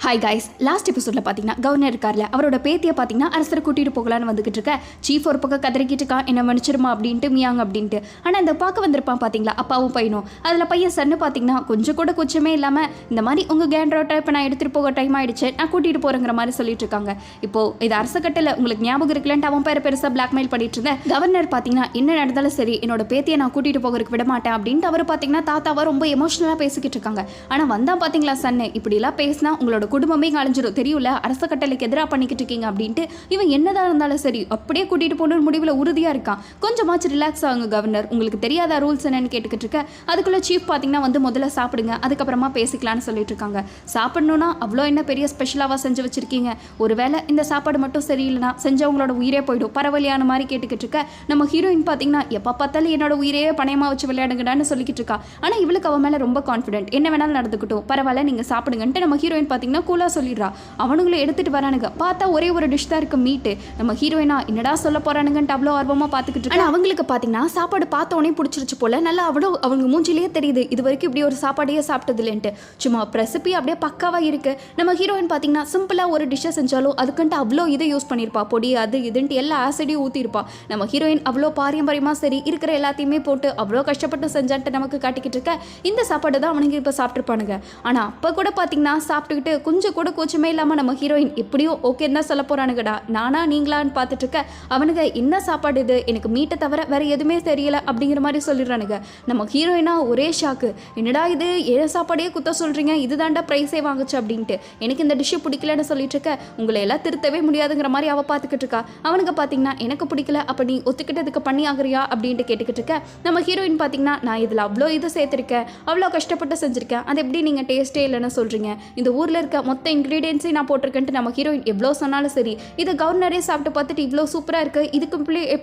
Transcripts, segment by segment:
Hi guys, last எபிசோடில் பார்த்தீங்கன்னா governor இருக்கார்ல, அவரோட பேத்தியை பார்த்தீங்கன்னா அரசரை கூட்டிகிட்டு போகலான்னு வந்துகிட்டு இருக்க. சீஃப் ஒரு பக்கம் கதறிக்கிட்டு இருக்கான், என்ன மன்னிச்சிருமா அப்படின்ட்டு மியாங்க அப்படின்ட்டு. ஆனால் இந்த பார்க்க வந்திருப்பான் பார்த்தீங்களா அப்பாவும் பையனும். அதில் பையன் சன்னு பார்த்தீங்கன்னா கொஞ்சம் கூட குச்சமே இல்லாமல் இந்த மாதிரி உங்கள் கேண்ட்ரோட்டை இப்போ நான் எடுத்துகிட்டு போக டைம் ஆகிடுச்சு, நான் கூட்டிகிட்டு போகிறேங்கிற மாதிரி சொல்லிட்டு இருக்காங்க. இப்போது இது அரச கட்டில் உங்களுக்கு ஞாபகம் இருக்குல்லன்ட்டு அவன் பேர் பெருசாக பிளாக்மெயில் பண்ணிட்டு இருந்தேன். கவர்னர் பார்த்தீங்கன்னா என்ன நடந்தாலும் சரி என்னோட பேத்தியை நான் கூட்டிகிட்டு போகிறதுக்கு விட மாட்டேன் அப்படின்ட்டு அவர் பார்த்தீங்கன்னா தாத்தாவை ரொம்ப எமோஷனலாக பேசிக்கிட்டு இருக்காங்க. ஆனால் வந்தால் பார்த்தீங்களா சன்னு இப்படிலாம் பேசினா உங்களோட குடும்பமே அழிஞ்சிடும் தெரியும்ல, அரச கட்டளைக்கு எதிராக பண்ணிக்கிட்டு இருக்கீங்க அப்படின்ட்டு இவன் என்னதான் இருந்தாலும் சரி அப்படியே கூட்டிட்டு போகணும்னு முடிவில் உறுதியாக இருக்கான். கொஞ்சமாச்சு ரிலாக்ஸ் ஆகுங்க கவர்னர், உங்களுக்கு தெரியாத ரூல்ஸ் என்னன்னு கேட்டுக்கிட்டு இருக்க. அதுக்குள்ள சீஃப் பார்த்தீங்கன்னா வந்து முதல்ல சாப்பிடுங்க, அதுக்கப்புறமா பேசிக்கலான்னு சொல்லிட்டு இருக்காங்க. சாப்பிடணும்னா அவ்வளோ என்ன பெரிய ஸ்பெஷலாவாக செஞ்சு வச்சிருக்கீங்க, ஒருவேளை இந்த சாப்பாடு மட்டும் சரியில்லைனா செஞ்சவங்களோட உயிரே போயிடும் பரவலியான மாதிரி கேட்டுக்கிட்டு இருக்க. நம்ம ஹீரோயின் பார்த்தீங்கன்னா எப்போ பார்த்தாலும் என்னோட உயிரையே பணையமாக வச்சு விளையாடுங்கடான்னு சொல்லிக்கிட்டு இருக்கா. ஆனால் இவளுக்கு அவன் மேலே ரொம்ப கான்ஃபிடென்ட், என்ன வேணாலும் நடந்துக்கிட்டோம் பரவாயில்ல நீங்கள் சாப்பிடுங்கன்ட்டு நம்ம ஹீரோயின் பார்த்தீங்கன்னா கூலாக சொல்லிடுறா. அவனுங்களும் எடுத்துட்டு வரானுங்க, பார்த்தா ஒரே ஒரு டிஷ் தான் இருக்கு மீட்டு. நம்ம ஹீரோயினா என்னடா சொல்ல போறானுங்கன்ட்டு அவ்வளோ ஆர்வமாக பார்த்துக்கிட்டு. ஆனால் அவங்களுக்கு பார்த்தீங்கன்னா சாப்பாடு பார்த்தோன்னே பிடிச்சிருச்சு போல, நல்லா அவ்வளோ அவங்க மூஞ்சிலேயே தெரியுது இது வரைக்கும் இப்படி ஒரு சாப்பாடையே சாப்பிட்டது இல்லைன்ட்டு. சும்மா ரெசிபி அப்படியே பக்காவாக இருக்கு. நம்ம ஹீரோயின் பார்த்தீங்கன்னா சிம்பிளாக ஒரு டிஷ்ஷை செஞ்சாலும் அதுக்குன்ட்டு அவ்வளோ இதை யூஸ் பண்ணியிருப்பா, பொடி அது இதுன்ட்டு எல்லா ஆசிடையும் ஊற்றிருப்பா. நம்ம ஹீரோயின் அவ்வளோ பாரம்பரியமாக சரி இருக்கிற எல்லாத்தையுமே போட்டு அவ்வளோ கஷ்டப்பட்டு செஞ்சான்ட்டு நமக்கு காட்டிக்கிட்டு இருக்க. இந்த சாப்பாடு தான் அவனுங்க இப்போ சாப்பிட்ருப்பானுங்க. ஆனால் அப்போ கூட பார்த்தீங்கன்னா சாப்பிட்டுக்கிட்டு கொஞ்சம் கூட கோச்சமே இல்லாமல் நம்ம ஹீரோயின் எப்படியோ ஓகே தான் சொல்ல போறானுங்கடா, நானா நீங்களான்னு பார்த்துட்டு இருக்க. அவனுங்க என்ன சாப்பாடு இது, எனக்கு மீட்டை தவிர வேற எதுவுமே தெரியல அப்படிங்கிற மாதிரி சொல்லிடுறானுங்க. நம்ம ஹீரோயினா ஒரே ஷாக்கு, என்னடா இது ஏன் சாப்பாடே குத்த சொல்றீங்க, இதுதாண்டா ப்ரைஸே வாங்குச்சு அப்படின்ட்டு. எனக்கு இந்த டிஷ்ஷு பிடிக்கலன்னு சொல்லிட்டு இருக்க. உங்களை எல்லாம் திருத்தவே முடியாதுங்கிற மாதிரி அவள் பார்த்துக்கிட்டு இருக்கா. அவனுக்கு பார்த்தீங்கன்னா எனக்கு பிடிக்கல, அப்போ நீ ஒத்துக்கிட்டதுக்கு பண்ணி ஆகுறியா அப்படின்ட்டு கேட்டுக்கிட்டு இருக்க. நம்ம ஹீரோயின் பார்த்தீங்கன்னா நான் இதில் அவ்வளோ இது சேர்த்துருக்கேன், அவ்வளோ கஷ்டப்பட்டு செஞ்சுருக்கேன், அது எப்படி நீங்கள் டேஸ்ட்டே இல்லைன்னு சொல்கிறீங்க, இந்த ஊரில் இருக்க மொத்த இன்க்ரீடியன்ஸை நான் போட்டிருக்கேன்ட்டு நம்ம ஹீரோயின் எவ்வளோ சொன்னாலும் சரி இது கவர்னரே சாப்பிட்டு பார்த்துட்டு இவ்வளோ சூப்பராக இருக்குது, இதுக்கு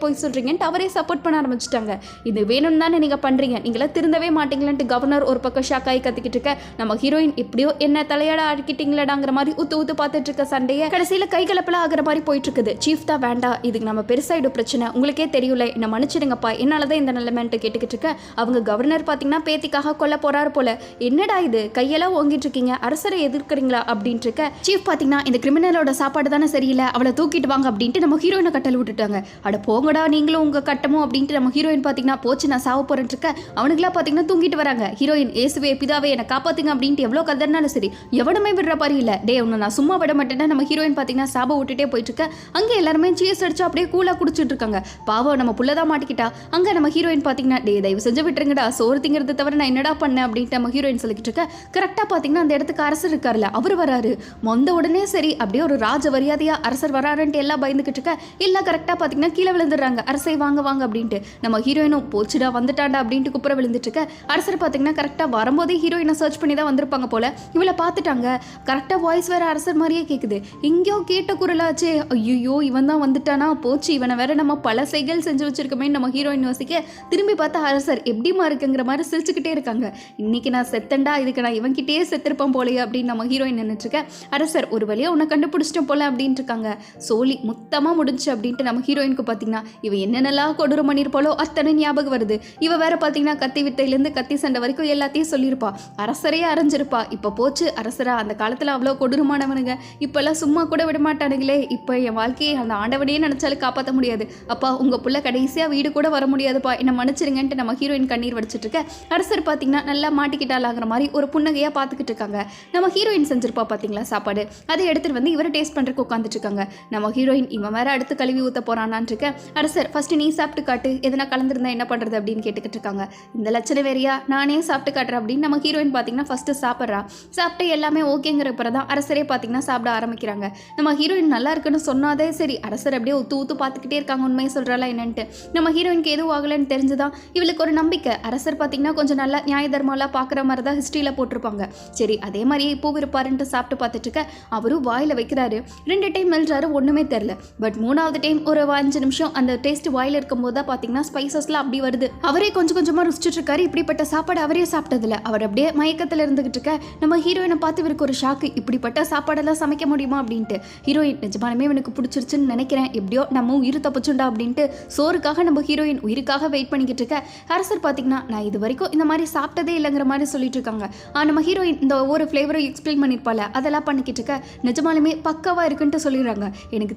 போய் சொல்கிறீங்கன்ட்டு அவரே சப்போர்ட் பண்ண ஆரம்பிச்சிட்டாங்க. இது வேணும்னு தானே நீங்கள் பண்ணுறீங்க, நீங்களாம் திருந்தவே மாட்டீங்களன்ட்டு கவர்னர் ஒரு பக்கம் ஷாக் ஆகி கத்திக்கிட்டு இருக்க. நம்ம ஹீரோயின் எப்படியோ என்ன தலையாட ஆடிக்கிட்டீங்களாடாங்கிற மாதிரி ஊத்து பார்த்துட்டு இருக்க சண்டையை கடைசியில் கைகலப்பெல்லாம் ஆகிற மாதிரி போயிட்டு இருக்குது. சீஃப் தான் வேண்டாம், இதுக்கு நம்ம பெருசாயிடும் பிரச்சனை, உங்களுக்கே தெரியல, என்ன மன்னிச்சிடுங்கப்பா, என்னால தான் இந்த நிலைமைன்ட்டு கேட்டுக்கிட்டு இருக்க. அவங்க கவர்னர் பார்த்தீங்கன்னா பேத்திக்காக கொல்ல போறாரு போல, என்னடா இது கையெல்லாம் ஓங்கிட்டு இருக்கீங்க, அரசரை எதிர்க்கிறீங்களா அப்படின்ட்டு இருக்க. சீஃப் பார்த்தீங்கன்னா இந்த கிரிமினலோட சாப்பாடு தானே சரியில்லை, அவளை தூக்கிட்டு வாங்க அப்படின்ட்டு நம்ம ஹீரோயினை கட்டல் விட்டுட்டாங்க. அட போங்கடா நீங்களும் உங்கள் கட்டமும் அப்படின்ட்டு நம்ம ஹீரோயின் பார்த்தீங்கன்னா போச்சு நான் சாவ போறேன்னு இருக்க. அவனுங்களா பார்த்தீங்கன்னா தூங்கிட்டு வராங்க. ஹீரோயின் ஏசுவே பிதாவே என்னை காப்பாத்துங்க அப்படின்ட்டு எவ்வளோ கதறினாலும் சரி எவனுமே விடுற பாரு இல்லை, டே ஒன்று நான் சும்மா விட மாட்டேன்னா நம்ம ஹீரோயின் பார்த்தீங்கன்னா சாப விட்டுட்டே போயிட்டு இருக்க. அங்கே எல்லாருமே சீஸ் அடிச்சு அப்படியே கூலாக குடிச்சிட்டு இருக்காங்க. பாவம் நம்ம புள்ளதான் மாட்டிக்கிட்டா. அங்கே நம்ம ஹீரோயின் பார்த்தீங்கன்னா டே தயவு செஞ்சு விட்டுருங்கடா, சோறு திங்கிறது தவிர நான் என்னடா பண்ணேன் அப்படின்ட்டு நம்ம ஹீரோயின் சொல்லிக்கிட்டு இருக்க. கரெக்டாக பார்த்தீங்கன்னா அந்த இடத்துக்கு அரசர் இருக்காருல்ல அவர் வராரு. வந்த உடனே சரி அப்படியே ஒரு ராஜ மரியாதையா அரசர் வராருன்ட்டு எல்லாம் பயந்துக்கிட்டு இருக்க. எல்லாம் கரெக்டாக பார்த்தீங்கன்னா கீழே விழுந்துடுறாங்க, அரசை வாங்க வாங்க அப்படின்ட்டு. நம்ம ஹீரோயினும் போச்சுடா வந்துட்டாண்டா அப்படின்ட்டு குப்புற விழுந்துட்டு இருக்க. அரசர் பார்த்தீங்கன்னா கரெக்டாக வரும்போதே ஹீரோயினை சர்ச் பண்ணி தான் வந்திருப்பாங்க போல. இவளை பார்த்துட்டாங்க, கரெக்டாக வாய்ஸ் வேற அரசர் மாதிரியே கேட்குது. எங்கேயோ கேட்ட குரலாச்சே, ஐயோ இவன் தான் வந்துட்டானா, போச்சு இவனை வேற நம்ம பல சைகள் செஞ்சு வச்சிருக்கமே நம்ம ஹீரோயின் யோசிக்க. திரும்பி பார்த்தா அரசர் எப்படிமா இருக்குங்கிற மாதிரி சிரிச்சுக்கிட்டே இருக்காங்க. இன்னைக்கு நான் செத்தண்டா, இதுக்கு நான் இவன்கிட்டயே செத்திருப்பேன் போலையே அப்படின்னு நம்ம ஹீரோயின் நின்றுட்டு இருக்க. அரசர் ஒரு வழியா உன்னை கண்டுபிடிச்சிட்டோம் போல அப்படின்ட்டு இருக்காங்க. சோலி மொத்தமாக முடிஞ்சு அப்படின்ட்டு நம்ம ஹீரோயினுக்கு பார்த்தீங்கன்னா இவ என்னென்னலாம் கொடூரம் பண்ணியிருப்பாளோ அத்தனை ஞாபகம் வருது. இவ வேற பார்த்தீங்கன்னா கத்தி வித்தையிலேருந்து கத்தி சண்டை வரைக்கும் எல்லாத்தையும் சொல்லியிருப்பா, அரசரையே அரைஞ்சிருப்பா. இப்போ போச்சு அரசரா, அந்த காலத்தில் அவ்வளோ கொடூரமானவனுங்க இப்போல்லாம் சும்மா கூட விட மாட்டானுங்களே, இப்போ என் வாழ்க்கையை அந்த ஆண்டவனையே நினச்சாலும் காப்பாற்ற முடியாது, அப்பா உங்கள் புள்ள கடைசியாக வீடு கூட வர முடியாதுப்பா, என்னை மன்னிச்சிருங்கன்ட்டு நம்ம ஹீரோயின் கண்ணீர் வடிச்சிட்டு இருக்க. அரசர் பார்த்தீங்கன்னா நல்லா மாட்டிக்கிட்டாலாகிற மாதிரி ஒரு புன்னகையாக பார்த்துக்கிட்டு இருக்காங்க. நம்ம ஹீரோயின் செஞ்சிருப்பா பார்த்தீங்களா சாப்பாடு, அதை எடுத்துகிட்டு வந்து இவரை டேஸ்ட் பண்ணுறதுக்கு உட்காந்துட்டு இருக்காங்க. நம்ம ஹீரோயின் இவன் வேற அடுத்து கழுவி ஊற்ற போறானான் இருக்க. அரசர் ஃபர்ஸ்ட் நீ சாப்பிட்டு காட்டு, எதனா கலந்துருந்தா என்ன பண்ணுறது அப்படின்னு கேட்டுக்கிட்டு இருக்காங்க. இந்த லட்சணம் வேறையா, நானே சாப்பிட்டு காட்டுறேன் அப்படின்னு நம்ம ஹீரோயின் பார்த்தீங்கன்னா ஃபர்ஸ்ட் சாப்பிட்றா. சாப்பிட்டு எல்லாமே ஓகேங்கிற பிறதான் அரசரே பார்த்தீங்கன்னா சாப்பிட ஆரம்பிக்கிறாங்க. நம்ம ஹீரோயின் நல்லா இருக்குன்னு சொன்னாதே சரி அரசர் அப்படியே ஊத்து பார்த்துக்கிட்டே இருக்காங்க, உண்மையை சொல்கிறாளா என்னன்ட்டு. நம்ம ஹீரோயினுக்கு எதுவும் ஆகலைன்னு தெரிஞ்சுதான் இவளுக்கு ஒரு நம்பிக்கை. அரசர் பார்த்தீங்கன்னா கொஞ்சம் நல்லா நியாய தர்மம்லாம் பார்க்குற மாதிரி தான் ஹிஸ்ட்ரியில் போட்டிருப்பாங்க. சரி அதே மாதிரியே இப்போ இருப்பாருன்ட்டு சாப்பிட்டு பார்த்துட்டு இருக்க. அவரும் வாயில் வைக்கிறாரு, 2 டைம் மெல்றாரு, ஒன்றுமே தெரில. பட் 3வது டைம் ஒரு 5 நிமிஷம் அந்த டேஸ்ட் வாயில் இருக்கும்போது தான் பார்த்தீங்கன்னா ஸ்பைசஸ்லாம் அப்படி வருது. அவரே கொஞ்சம் கொஞ்சமாக ருசிச்சுட்டு இருக்காரு. இப்படிப்பட்ட சாப்பாடு அவரே சாப்பிட்டதில்ல. அவர் அப்படியே மயக்கத்தில் இருந்துகிட்டு இருக்க. நம்ம ஹீரோயினை பார்த்து இவருக்கு ஒரு ஷாக்கு, இப்படிப்பட்ட சாப்பாடெல்லாம் சமைக்க முடியுமா அப்படின்ட்டு. ஹீரோயின் நிஜமானமே எனக்கு பிடிச்சிருச்சுன்னு நினைக்கிறேன், எப்படியோ நம்ம உயிர் தப்பிச்சுண்டா அப்படின்ட்டு சோறுக்காக நம்ம ஹீரோயின் உயிருக்காக வெயிட் பண்ணிக்கிட்டு இருக்க. அரசர் பார்த்தீங்கன்னா நான் இது வரைக்கும் இந்த மாதிரி சாப்பிட்டதே இல்லைங்கிற மாதிரி சொல்லிட்டு இருக்காங்க. நம்ம ஹீரோயின் இந்த ஒவ்வொரு ஃப்ளேவரும் எக்ஸ்பிளைன் பண்ணியிருப்பாள். பரவாயில்ல அதெல்லாம் பண்ணிக்கிட்டு இருக்க நிஜமாலுமே பக்காவாக இருக்குன்ட்டு சொல்லிடுறாங்க. எனக்கு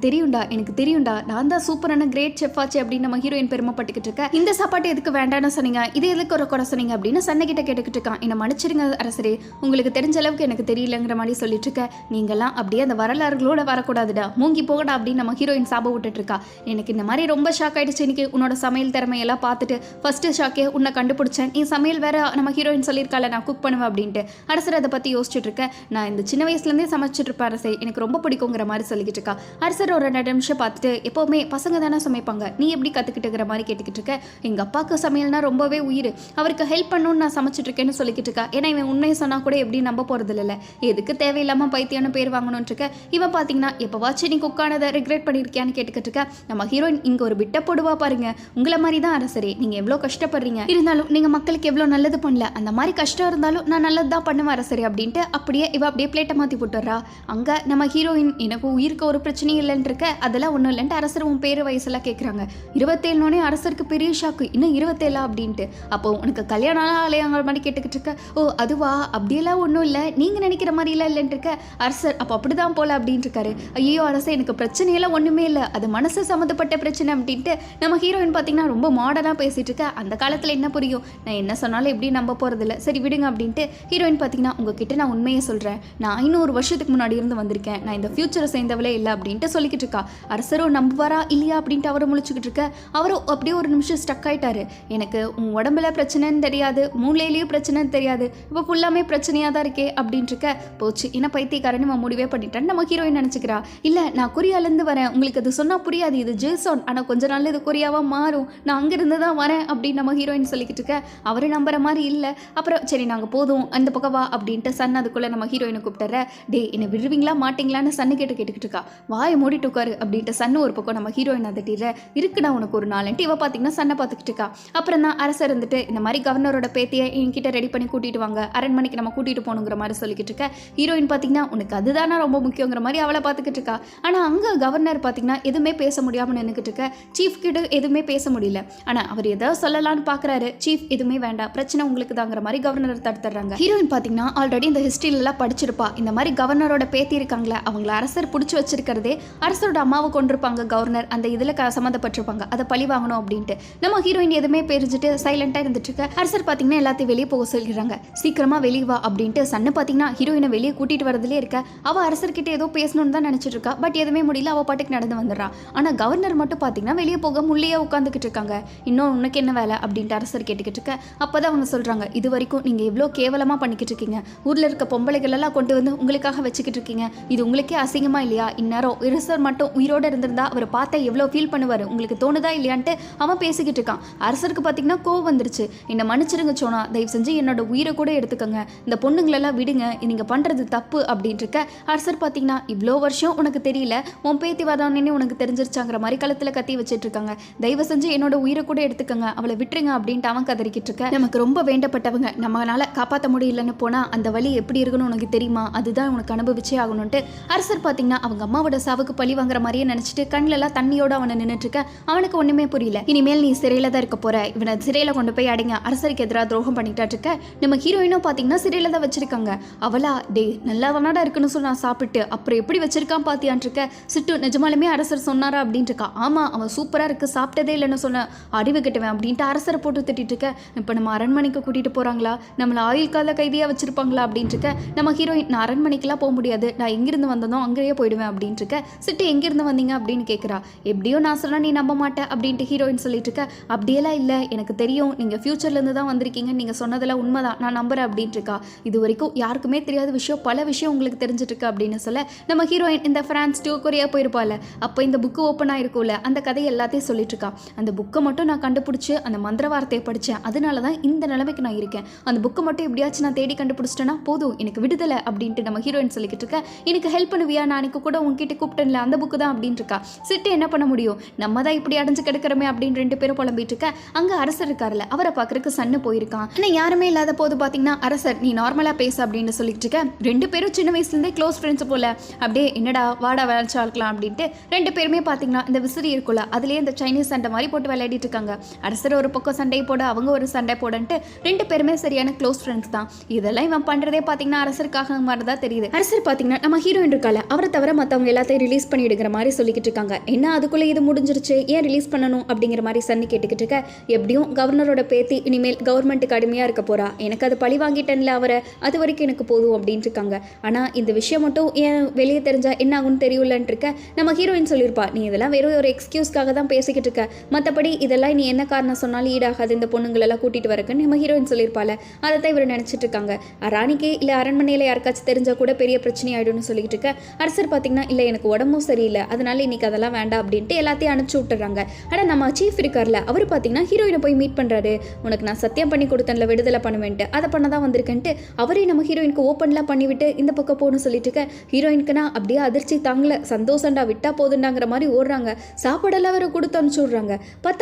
தெரியும்டா நான் தான் சூப்பரான கிரேட் செஃப் ஆச்சு அப்படின்னு நம்ம ஹீரோயின் பெருமைப்பட்டுக்கிட்டு இருக்க. இந்த சாப்பாட்டு எதுக்கு வேண்டாம்னு சொன்னீங்க, இது எதுக்கு ஒரு குறை சொன்னீங்க அப்படின்னு சன்னைக்கிட்ட கேட்டுக்கிட்டு இருக்கான். என்ன மன்னிச்சிருங்க அரசரே, உங்களுக்கு தெரிஞ்ச அளவுக்கு எனக்கு தெரியலங்கிற மாதிரி சொல்லிட்டு இருக்க. நீங்கெல்லாம் அப்படியே அந்த வரலாறுகளோட வரக்கூடாதுடா, மூங்கி போகடா அப்படின்னு நம்ம ஹீரோயின் சாப விட்டுட்டு இருக்கா. எனக்கு இந்த மாதிரி ரொம்ப ஷாக் ஆயிடுச்சு இன்னைக்கு உன்னோட சமையல் திறமையெல்லாம் பார்த்துட்டு. ஃபர்ஸ்ட் ஷாக்கே உன்னை கண்டுபிடிச்சேன், நீ சமையல் வேற நம்ம ஹீரோயின் சொல்லியிருக்கால நான் குக் பண்ணுவேன் அப்படின்ட்டு. அரசர் அதை பற்றி யோசிச்சுட்டு இருக்கேன். நான் இந்த சின்ன வயசுலேருந்தே சமைச்சிட்டு இருப்பேன் அரசே, எனக்கு ரொம்ப பிடிக்குங்கிற மாதிரி சொல்லிக்கிட்டு இருக்கா. அரசர் ஒரு 2 நிமிஷம் பார்த்துட்டு எப்போவுமே பசங்க தானே சமைப்பாங்க, நீ எப்படி கற்றுக்கிட்டுங்கிற மாதிரி கேட்டுக்கிட்டு இருக்க. எங்கள் அப்பாவுக்கு சமையல்னா ரொம்பவே உயிர், அவருக்கு ஹெல்ப் பண்ணணும்னு நான் சமைச்சிட்டு இருக்கேன்னு சொல்லிக்கிட்டு இருக்கா. ஏன்னா இவன் உண்மையை சொன்னால் கூட எப்படி நம்ப போகிறது இல்லை, எதுக்கு தேவையில்லாமல் பைத்தியம்னு பேர் வாங்கணும்னு இருக்க. இவன் பார்த்தீங்கன்னா எப்போவாச்சும் நீ குக்கானதை ரிக்ரெட் பண்ணியிருக்கியான்னு கேட்டுக்கிட்டு இருக்க. நம்ம ஹீரோயின் இங்கே ஒரு பிட்ட போடுவா பாருங்க, உங்களை மாதிரி தான் அரசரே, நீங்கள் எவ்வளோ கஷ்டப்படுறீங்க, இருந்தாலும் நீங்கள் மக்களுக்கு எவ்வளோ நல்லது பண்ணல, அந்த மாதிரி கஷ்டம் இருந்தாலும் நான் நல்லது தான் பண்ணுவேன் அரசரே அப்படின்ட்டு அப்படியே பிளேட்டை மாற்றி போட்டுறா. அங்கே நம்ம ஹீரோயின் எனக்கு உயிருக்கு ஒரு பிரச்சனையும் இல்லைன்னு இருக்க. அதெல்லாம் ஒன்றும் இல்லைன்ட்டு அரசர் உன் பேர் வயசெல்லாம் கேட்குறாங்க. 27 அரசருக்கு பெரிய ஷாக்கு, இன்னும் 27 அப்படின்ட்டு. அப்போ உனக்கு கல்யாணம் ஆலையாங்கிற மாதிரி கேட்டுக்கிட்டு இருக்க. ஓ அதுவா, அப்படியெல்லாம் ஒன்றும் இல்லை, நீங்கள் நினைக்கிற மாதிரிலாம் இல்லைன்னு இருக்க. அரசர் அப்போ அப்படிதான் போல அப்படின்ட்டு இருக்காரு. ஐயோ அரசர் எனக்கு பிரச்சனையெல்லாம் ஒன்றுமே இல்லை, அது மனசு சம்மந்தப்பட்ட பிரச்சனை அப்படின்ட்டு நம்ம ஹீரோயின் பார்த்தீங்கன்னா ரொம்ப மாடர்னாக பேசிகிட்டு இருக்க. அந்த காலத்தில் என்ன புரியும், நான் என்ன சொன்னாலும் எப்படி நம்ப போகிறதில்ல, சரி விடுங்க அப்படின்ட்டு ஹீரோயின் பார்த்தீங்கன்னா உங்ககிட்ட நான் உண்மையை சொல்கிறேன், நான் 500 வருஷத்துக்கு முன்னாடி இருந்து வந்திருக்கேன், நான் இந்த ஃபியூச்சரை சேர்ந்தவளே இல்லை அப்படின்ட்டு சொல்லிக்கிட்டு இருக்கா. அரசரும் நம்புவாரா இல்லையா அப்படின்ட்டு அவரை முழிச்சுக்கிட்டு இருக்க. அவரும் அப்படியே ஒரு நிமிஷம் ஸ்டக் ஆயிட்டாரு. எனக்கு உன் உடம்புல பிரச்சனைன்னு தெரியாது, மூளையிலேயும் பிரச்சனைன்னு தெரியாது, இப்போ ஃபுல்லாமே பிரச்சனையாக தான் இருக்கே அப்படின்ட்டு இருக்க. போச்சு என்ன பைத்தியக்காரன்னு நம்ம முடிவே பண்ணிட்டேன்னு நம்ம ஹீரோயின் நினச்சிக்கிறா. இல்லை நான் கொரியாலேருந்து வரேன், உங்களுக்கு அது சொன்னால் புரியாது, இது ஜேசோன், ஆனால் கொஞ்ச நாள் இது கொரியாவாக மாறும், நான் அங்கேருந்து தான் வரேன் அப்படின்னு நம்ம ஹீரோயின் சொல்லிக்கிட்டு இருக்க. அவரு நம்புற மாதிரி இல்லை. அப்புறம் சரி நாங்கள் போதும் அந்த பக்கம் வா அப்படின்ட்டு சன் அதுக்குள்ளே நம்ம ஹீரோயினை கூப்பிட்டுற. டே என்னை விடுவீங்களா மாட்டிங்களான்னு சன்னு கேட்டுக்கிட்டு இருக்கா. வாயை மூடிட்டு உட்காரு அப்படின்ட்டு சன்னு ஒரு பக்கம் நம்ம ஹீரோயின் அதட்டிடுற. இருக்குடா உனக்கு ஒரு நாளுன்ட்டு இவ பார்த்தீங்கன்னா சன்னை பார்த்துக்கிட்டு இருக்கா. அப்புறம் தான் அரசர் இருந்துட்டு இந்த மாதிரி கவர்னரோட பேத்தியை என்கிட்ட ரெடி பண்ணி கூட்டிட்டு வாங்க, அரண்மனைக்கு நம்ம கூட்டிட்டு போகணுங்கிற மாதிரி சொல்லிக்கிட்டு இருக்க. ஹீரோயின் பார்த்தீங்கன்னா உனக்கு அதுதானே ரொம்ப முக்கியங்கிற மாதிரி அவளை பார்த்துக்கிட்டு இருக்கா. ஆனால் அங்கே கவர்னர் பார்த்தீங்கன்னா எதுவுமே பேச முடியாமல் நின்றுக்கிட்டு இருக்க. சீஃப் கிட்ட எதுவுமே பேச முடியல. ஆனால் அவர் ஏதாவது சொல்லலான்னு பார்க்குறாரு. சீஃப் எதுவுமே வேண்டாம், பிரச்சனை உங்களுக்கு தாங்கிற மாதிரி கவர்னர் தடுத்துறாங்க. ஹீரோயின் பார்த்தீங்கன்னா ஆல்ரெடி இந்த ஹிஸ்ட்ரியிலலாம் படிச்சிருப்பா. இந்த மாதிரி கவர்னரோட பேத்தி இருக்காங்களே அவங்கள அரசர் பிடிச்சி வச்சிருக்கிறதே அரசரோட அம்மாவை கொண்டிருப்பாங்க கவர்னர், அந்த இதில் சம்மந்தப்பட்டிருப்பாங்க, அதை பழி வாங்கணும் அப்படின்ட்டு. நம்ம ஹீரோயின் எதுவுமே பேரிஞ்சிட்டு சைலண்டாக இருந்துட்டு இருக்க. அரசர் பார்த்தீங்கன்னா எல்லாத்தையும் வெளியே போக சொல்லிடுறாங்க. சீக்கிரமா வெளியே வா அப்படின்ட்டு சன்னு பார்த்தீங்கன்னா ஹீரோயினை வெளியே கூட்டிட்டு வரதுலேயே இருக்க. அவள் அரசர்கிட்ட ஏதோ பேசணும்னு தான் நினச்சிட்டு இருக்கா. பட் எதுவுமே முடியல, அவள் பாட்டுக்கு நடந்து வந்துடுறா. ஆனால் கவர்னர் மட்டும் பார்த்தீங்கன்னா வெளியே போக முள்ளையே உட்காந்துக்கிட்டு இருக்காங்க. இன்னும் உனக்கு என்ன வேலை அப்படின்ட்டு அரசர் கேட்டுக்கிட்டு இருக்க. அப்போதான் அவங்க சொல்கிறாங்க, இது வரைக்கும் நீங்கள் எவ்வளோ கேவலமாக பண்ணிக்கிட்டு இருக்கீங்க, ஊரில் இருக்க பொம்பளைகள் எல்லாம் கொண்டு வந்து உங்களுக்காக வச்சுக்கிட்டு இருக்கீங்க, இது உங்களுக்கே அசிங்கமா இல்லையா? இந்நேரம் அரசர் மட்டும் உயிரோடு இருந்திருந்தா அவர் பார்த்தா எவ்வளோ ஃபீல் பண்ணுவார், உங்களுக்கு தோணுதா இல்லையான்ட்டு அவன் பேசிக்கிட்டு இருக்கான். அரசருக்கு பார்த்தீங்கன்னா கோவம் வந்துருச்சு. என்னை மன்னிச்சிருங்க சோனா, தயவு செஞ்சு என்னோட உயிரை கூட எடுத்துக்கோங்க, இந்த பொண்ணுங்களெல்லாம் விடுங்க, நீங்கள் பண்ணுறது தப்பு அப்படின்ட்டு இருக்க. அரசர் பார்த்தீங்கன்னா இவ்வளோ வருஷம் உனக்கு தெரியல, உன் பேத்தி வரானே உனக்கு தெரிஞ்சிருச்சாங்கிற மாதிரி கழுத்தில் கத்தி வச்சுட்டு இருக்காங்க. தயவு செஞ்சு என்னோட உயிரை கூட எடுத்துக்கோங்க, அவளை விட்டுருங்க அப்படின்ட்டு அவன் கதறிக்கிட்டு இருக்க. நமக்கு ரொம்ப வேண்டப்பட்டவங்க நம்மளால காப்பாற்ற முடியலன்னு போனால் அந்த வழி எப்படி இருக்குன்னு உனக்கு தெரியுமா, அதுதான் உனக்கு அனுபவிச்சே ஆகணும்ட்டு அரசர் பார்த்தீங்கன்னா அவங்க அம்மாவோட சாவுக்கு பழி வாங்குற மாதிரியே நினச்சிட்டு கண்ணிலெல்லாம் தண்ணியோட அவனை நின்றுட்டு இருக்க. அவனுக்கு ஒன்றுமே புரியல. இனிமேல் நீ சிறையில் தான் இருக்க போற, இவனை சிறையில் கொண்டு போய் அடைங்க, அரசருக்கு எதிராக துரோகம் பண்ணிட்டாட்டு இருக்க. நம்ம ஹீரோயினும் பார்த்தீங்கன்னா சிறையில் தான் வச்சிருக்காங்க. அவளா டே நல்லா வனாடா இருக்குன்னு சொல்லி நான் சாப்பிட்டு அப்புறம் எப்படி வச்சிருக்கான் பார்த்தியான் இருக்க. சிட்டு நிஜமாலுமே அரசர் சொன்னாரா அப்படின்ட்டு இருக்கா. ஆமாம் அவன் சூப்பராக இருக்கு, சாப்பிட்டதே இல்லைன்னு சொன்ன அறிவு கட்டுவேன் அப்படின்ட்டு அரசரை போட்டு திட்டிட்டு இருக்க. இப்போ நம்ம அரண்மனைக்கு கூட்டிகிட்டு போகிறாங்களா, நம்மளை ஆயுள் கால கைதியாக வச்சிருப்பாங்களா அப்படின்ட்டு இருக்க. நம்ம ஹீரோயின் நான் அரண்மனைக்கெல்லாம் போக முடியாது, நான் எங்கிருந்து வந்ததும் அங்கேயே போயிடுவேன் அப்படின்ட்டு இருக்க. சிட்டு எங்கிருந்து வந்தீங்க அப்படின்னு கேட்குறா. எப்படியோ நான் சொன்னால் நீ நம்ப மாட்டேன் அப்படின்ட்டு ஹீரோயின் சொல்லிட்டு இருக்க. அப்படியெல்லாம் இல்லை, எனக்கு தெரியும் நீங்கள் ஃபியூச்சர்லேருந்து தான் வந்திருக்கீங்க, நீங்கள் சொன்னதெல்லாம் உண்மைதான், நான் நம்புறேன் அப்படின்ட்டு இருக்கா. இது வரைக்கும் யாருக்குமே தெரியாத விஷயம் பல விஷயம் உங்களுக்கு தெரிஞ்சிட்டு இருக்கு அப்படின்னு சொல்ல நம்ம ஹீரோயின் இந்த ஃப்ரான்ஸ் டூ கொரியா போயிருப்பாள். அப்போ இந்த புக்கு ஓப்பன் ஆயிருக்கும்ல, அந்த கதையை எல்லாத்தையும் சொல்லிட்டு இருக்கா. அந்த புக்கை மட்டும் நான் கண்டுபிடிச்சி அந்த மந்திர வார்த்தையை படித்தேன், அதனால தான் இந்த நிலைமைக்கு நான் இருக்கேன். அந்த புக்கை மட்டும் எப்படியாச்சும் நான் தேடி கண்டுபிடிச்சிட்டேன்னா போதும், எனக்கு விடுதலை அப்படின்ட்டு நம்ம ஹீரோயின் சொல்லிக்கிட்டு இருக்கேன். எனக்கு ஹெல்ப் பண்ணுவியா, நான் அன்னைக்கு கூட உங்ககிட்ட கூப்பிட்டேன்ல அந்த புக்கு தான் அப்படின்னு இருக்கா. சிட்டு என்ன பண்ண முடியும், நம்ம தான் இப்படி அடைஞ்சு கிடக்கிறோமே அப்படின்னு 2 பேரும் புலம்பிட்டு இருக்க. அங்கே அரசர் இருக்காருல்ல, அவரை பார்க்கறதுக்கு சன்னு போயிருக்கான். ஆனால் யாருமே இல்லாத போது பார்த்தீங்கன்னா அரசர் நீ நார்மலாக பேச அப்படின்னு சொல்லிட்டு இருக்க. 2 பேரும் சின்ன வயசுலேருந்தே க்ளோஸ் ஃப்ரெண்ட்ஸ் போல, அப்படியே என்னடா வாடா விளையாச்சா இருக்கலாம் அப்படின்ட்டு 2 பேருமே பார்த்தீங்கன்னா இந்த விசிறி இருக்குல்ல அதுலேயே இந்த சைனீஸ் சண்டை மாதிரி போட்டு விளையாடிட்டு இருக்காங்க. அரசர் ஒரு பக்கம் சண்டை போட அவங்க ஒரு சண்டை போடன்ட்டு 2 பேருமே சரியான க்ளோஸ் ஃப்ரெண்ட்ஸ் தான். இதெல்லாம் இவன் பண்ணுறதே பார்த்தீங்கன்னா அரசருக்காக மாதிரி தான் தெரியுது. அரசர் பார்த்தீங்கன்னா நம்ம ஹீரோயின் இருக்கால அவரை தவிர மற்றவங்க எல்லாத்தையும் ரிலீஸ் பண்ணிடுங்கிற மாதிரி சொல்லிக்கிட்டு இருக்காங்க. என்ன அதுக்குள்ளே இது முடிஞ்சிருச்சு, ஏன் ரிலீஸ் பண்ணணும் அப்படிங்கிற மாதிரி சன்னு கேட்டுக்கிட்டு இருக்க. எப்படியும் கவர்னரோட பேத்தி இனிமேல் கவர்மெண்ட்டுக்கு அடிமையாக இருக்க போறா, எனக்கு அது பழி வாங்கிட்டேன்ல அவரை, அது வரைக்கும் எனக்கு போதும் அப்படின்ட்டு இருக்காங்க. ஆனால் இந்த விஷயம் மட்டும் ஏன் வெளியே தெரிஞ்சா என்ன ஆகும்னு தெரியலன்ட்டு இருக்க. நம்ம ஹீரோயின் சொல்லியிருப்பா, நீ இதெல்லாம் வெறும் ஒரு எக்ஸ்கியூஸ்க்காக தான் பேசிக்கிட்டு இருக்க, மற்றபடி இதெல்லாம் நீ என்ன காரணம் சொன்னாலும் ஈடாகாது இந்த பொண்ணுங்களெல்லாம் கூட்டிட்டு வரக்குன்னு நம்ம ஹீரோயின் சொல்லியிருப்பாள். அதை தான் இவர் நினச்சிட்டு இருக்காங்க. ராணிக்கு இல்லை அரண்மனையில் யாருக்காச்சும் தெரிஞ்சால் கூட பெரிய பிரச்சனை ஆகிடும்னு சொல்லிக்கிட்டு இருக்க. அரசர் பார்த்தீங்கன்னா இல்லை எனக்கு உடம்பும் சரியில்லை, அதனால இன்னைக்கு அதெல்லாம் வேண்டாம் அப்படின்ட்டு எல்லாத்தையும் அனுப்பிச்சு விட்டுறாங்க. ஆனால் நம்ம சீஃப் இருக்கார்ல அவர் பார்த்தீங்கன்னா ஹீரோயினை போய் மீட் பண்ணுறாரு. உனக்கு நான் சத்தியம் பண்ணி கொடுத்தேன்ல விடுதலை பண்ணுவேன்ட்டு, அதை பண்ண தான் வந்திருக்கேன்ட்டு அவரே நம்ம ஹீரோயினுக்கு ஓப்பன்லாம் பண்ணிவிட்டு இந்த பக்கம் போகணும்னு சொல்லிட்டு இருக்க. ஹீரோயினுக்குனா அப்படியே அதிர்ச்சி தாங்கல, சந்தோஷம்டா விட்டா போதுண்டாங்கிற மாதிரி ஓடுறாங்க. சாப்பாடெல்லாம் வேற கொடுத்து அனுப்பிச்சு விட்றாங்க.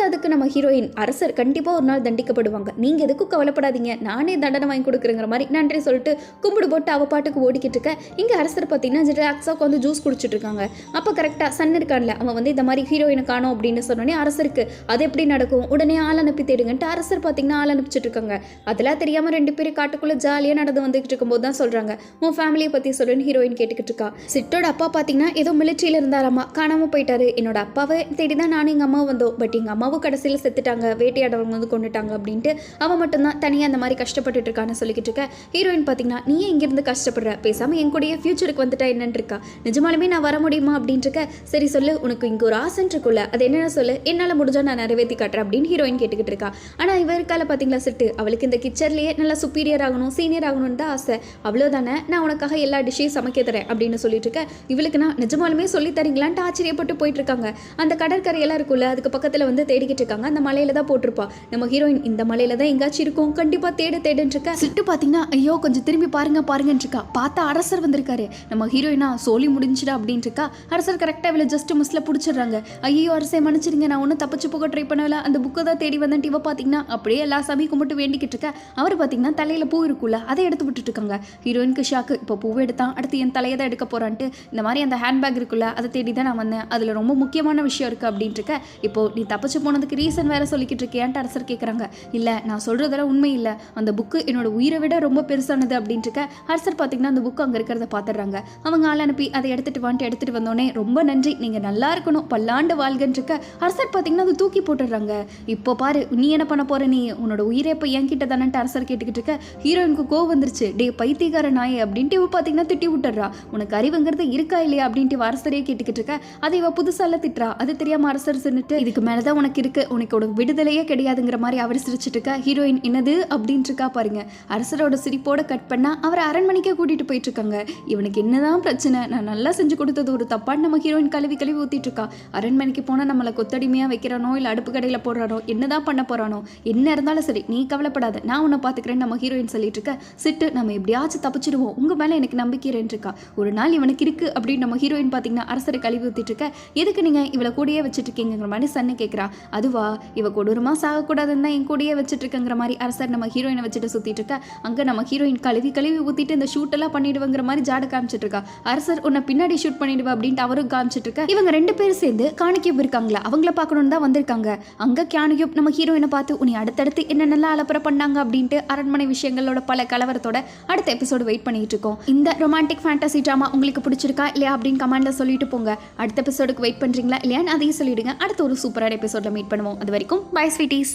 அதுக்கு நம்ம ஹீரோயின், அரசர் கண்டிப்பாக ஒரு நாள் தண்டிக்கப்படுவாங்க, நீங்கள் எதுக்கும் கவலைப்படாதீங்க, நானே தண்டனை வாங்கி கொடுக்குறேங்கிற மாதிரி நன்றி சொல்லிட்டு கும்பிடு போட்டு அவ பாட்டுக்கு ஓடிக்கிட்டு இருக்க. இங்கே அரசர் பார்த்தீங்கன்னா ரிலாக்ஸாக வந்து ஜூஸ் குடிச்சிட்டு இருக்காங்க. அப்போ கரெக்டாக சன் இருக்கான்ல அவன் வந்து இந்த மாதிரி ஹீரோயினை காணோம் அப்படின்னு சொன்னோடனே அரசருக்கு அது எப்படி நடக்கும், உடனே ஆள் அனுப்பி தேடுங்கன்ட்டு அரசர் பார்த்தீங்கன்னா ஆள் அனுப்பிச்சிட்டு இருக்காங்க. அதெல்லாம் தெரியாமல் ரெண்டு பேரும் காட்டுக்குள்ளே ஜாலியாக நடந்து வந்துகிட்டு இருக்கும்போது தான் சொல்கிறாங்க, உன் ஃபேமிலியை பற்றி சொல்லுன்னு ஹீரோயின் கேட்டுக்கிட்டு இருக்கா. சிட்டோட அப்பா பார்த்தீங்கன்னா ஏதோ மிலிட்ரியில் இருந்தாராமா, காணாமல் போயிட்டாரு, என்னோட அப்பாவை தேடி தான் நானும் எங்கள் அம்மாவும் வந்தோம், பட் எங்கள் அம்மாவும் கடைசியில் செத்துட்டாங்க, வேட்டையாடவங்க வந்து கொண்டுட்டாங்க அப்படின்ட்டு அவன் மட்டும்தான் தனியாக அந்த மாதிரி கஷ்டப்பட்டுட்டு இருக்கான்னு சொல்லிக்கிட்டு இருக்க. ஹீரோயின் பார்த்தீங்கன்னா நீ இங்கிருந்து கஷ்டப்படுற, பேசாமல் என் கூடயே ஃபியூச்சருக்கு வந்துட்டா என்னன்னு இருக்கா, நிஜமாலுமே நான் வர முடியுமா அப்படின்ட்டு இருக்க. சரி சொல்லு, உனக்கு இங்கே ஒரு ஆசைன்னு இருக்குல்ல, அது என்னென்ன சொல்லு, என்னால் முடிஞ்சா நான் நிறைவேற்றி காட்டுறேன் அப்படின்னு ஹீரோயின் கேட்டுக்கிட்டு இருக்கா. ஆனால் இவருக்கால பார்த்தீங்களா சிட்டு, அவளுக்கு இந்த கிச்சன்லேயே நல்லா சுப்பீரியர் ஆகணும் சீனியர் ஆகணும்னு தான் ஆசை, அவ்வளோதானே, நான் உனக்காக எல்லா டிஷ்ஷையும் சமைக்க தரேன் அப்படின்னு சொல்லிட்டு இருக்க. இவளுக்கு நான் நிஜமாலுமே சொல்லி தரீங்களான்ட்டு ஆச்சரியப்பட்டு போயிட்டு இருக்காங்க. அந்த கடற்கரையெல்லாம் இருக்குல்ல அதுக்கு பக்கத்தில் வந்து தேடிக்கிட்டு இருக்காங்க. அந்த மலையில தான் போட்டிருப்பா நம்ம ஹீரோயின், இந்த மலையில தான் எங்காச்சும் இருக்கும், கண்டிப்பாக தேடுன்னு இருக்கா. சிட்டு பார்த்தீங்கன்னா ஐயோ கொஞ்சம் திரும்பி பாருங்கன்னு இருக்கா. பார்த்தா அரசர் வந்திருக்காரு. நம்ம ஹீரோயினா சோலி முடிஞ்சிடா அப்படின்ட்டு இருக்கா. அரசர் கரெக்டாக இவளை ஜஸ்ட் மிஸ்ல பிடிச்சிடுறாங்க. ஐயோ அரசை மன்னிச்சிருங்க, நான் ஒன்றும் தப்பிச்சு போக ட்ரை பண்ணல, அந்த புக்கை தான் தேடி வந்துட்டு இவ பார்த்தீங்கன்னா அப்படியே எல்லா சாமி கும்பிட்டு வேண்டிக்கிட்டு இருக்கா. அவர் பார்த்தீங்கன்னா தலையில் பூ இருக்குல்ல அதை எடுத்து விட்டுட்டு இருக்காங்க. ஹீரோயினுக்கு ஷாக்கு, இப்போ பூவை எடுத்தான் அடுத்து என் தலையை தான் எடுக்க போறான்ட்டு. இந்த மாதிரி அந்த ஹேண்ட்பேக் இருக்குல்ல அதை தேடி தான் நான் வந்தேன், அதில் ரொம்ப முக்கியமான விஷயம் இருக்குது அப்படின்ட்டு இருக்க. இப்போ நீ தப்பிச்சு போனதுக்கு ரீசன் வேற சொல்லிக்கிட்டு இருக்கியான்ட்டு அரசர் கேட்குறாங்க. இல்லை நான் சொல்கிறதெல்லாம் உண்மை இல்லை, அந்த புக்கு என்னோட உயிரை விட ரொம்ப பெருசானது அப்படின்ட்டு இருக்க. அரசர் பார்த்தீங்கன்னா அந்த புக்கு அங்கே இருக்கிறத பார்த்துடுறாங்க. அவங்க ஆள் அனுப்பி அதை எடுத்துகிட்டு வந்தோடனே ரொம்ப நன்றி, நீங்கள் நல்லா இருக்கணும், பல்லாண்டு வாழ்கன்னு இருக்க. அரசர் பார்த்தீங்கன்னா அதை தூக்கி போட்டுடுறாங்க. இப்போ பாரு நீ என்ன பண்ண போற, நீ உன்னோட உயிரை இப்போ என்கிட்ட தானேன்ட்டு அரசர் கேட்டுக்கிட்டு இருக்க. ஹீரோயினுக்கு கோவம் வந்துருச்சு. டே பைத்தியக்கார நாயே அப்படின்ட்டு இவ பார்த்தீங்கன்னா திட்டி விட்டுறா. உனக்கு அறிவுங்கிறது இருக்கா இல்லையா அப்படின்ட்டு அரசரையே கேட்டுக்கிட்டு இருக்க. அதை இவ புதுசால திட்டுறா. அது தெரியாம அரசர் சொன்னிட்டு இதுக்கு மேலதான் உனக்கு இருக்கு, உனக்கு விடுதலையே கிடையாதுங்கிற மாதிரி அவர் சிரிச்சிட்டு இருக்கா. ஹீரோயின் என்னது அப்படின்ட்டு இருக்கா பாருங்க. அரசரோட சிரிப்போட கட் பண்ணா அவரை அரண்மனைக்கே கூட்டிட்டு போயிட்டு இருக்காங்க. இவனுக்கு என்னதான் பிரச்சனை, நான் நல்லா செஞ்சு கொடுத்தது ஒரு தப்பான்னு நம்ம ஹீரோயின் கழுவி ஊத்திட்டு இருக்கா. அரண்மனைக்கு போனா நம்மளை கொத்தடிமையா வைக்கிறானோ இல்ல அடுப்பு கடையில போடுறானோ என்னதான் பண்ண போறானோ, என்ன இருந்தாலும் சரி நீ கவலைப்படாத, நான் உன்னை பாத்துக்கிறேன்னு நம்ம ஹீரோயின் சொல்லிட்டு இருக்க. சிட்டு நம்ம எப்படியாச்சும் தப்பிச்சிடுவோம், உங்க மேல எனக்கு நம்பிக்கை இருக்கா, ஒரு நாள் இவனுக்கு இருக்கு அப்படின்னு நம்ம ஹீரோயின் பாத்தீங்கன்னா அரசரை கழுவி ஊத்திட்டு இருக்க. எதுக்கு நீங்க இவளை கூடயே வச்சுட்டு இருக்கீங்கிற மாதிரி சன்னு கேட்குறா. அதுவா இவ கொடூரமா சாகக்கூடாதுன்னு தான் என் கூடயே வச்சுட்டு இருக்கங்கிற மாதிரி அரசர் நம்ம ஹீரோயினை வச்சுட்டு சுத்திட்டு இருக்க. அங்க நம்ம ஹீரோயின் கழுவி ஊத்திட்டு இந்த ஷூட் எல்லாம் பண்ணிடுவாங்கிற மாதிரி ஜாட காமிச்சிட்டு இருக்கா. அரசர் உன்னை பின்னாடி ஷூட் பண்ணிடுவா அப்படின்ட்டு அவரும் காமிச்சிட்டு இருக்க. இவங்க ரெண்டு பேரும் சேர்ந்து காணிக்யூப் இருக்காங்களா அவங்கள பார்க்கணும்னு தான் வந்திருக்காங்க. அங்க காணிக்யூப் நம்ம ஹீரோயினை பார்த்து உன்னை அடுத்தடுத்து என்னென்னலாம் அலப்பற பண்ணாங்க அப்படின்ட்டு அரண்மனை விஷயங்களோட பல கலவரத்தோட அடுத்த எபிசோடு வெயிட் பண்ணிட்டு இருக்கோம். இந்த ரொமான்டிக் ஃபேண்டசி ட்ராமா உங்களுக்கு பிடிச்சிருக்கா இல்லையா அப்படின்னு கமெண்ட்ல சொல்லிட்டு போங்க. அடுத்த எபிசோடுக்கு வெயிட் பண்றீங்களா இல்லையான்னு அதையும் சொல்லிடுங்க. அடுத்த ஒரு சூப்பரான எபிசோட்ல மீட் பண்ணுவோம். அது வரைக்கும் பை ஸ்வீட்டீஸ்.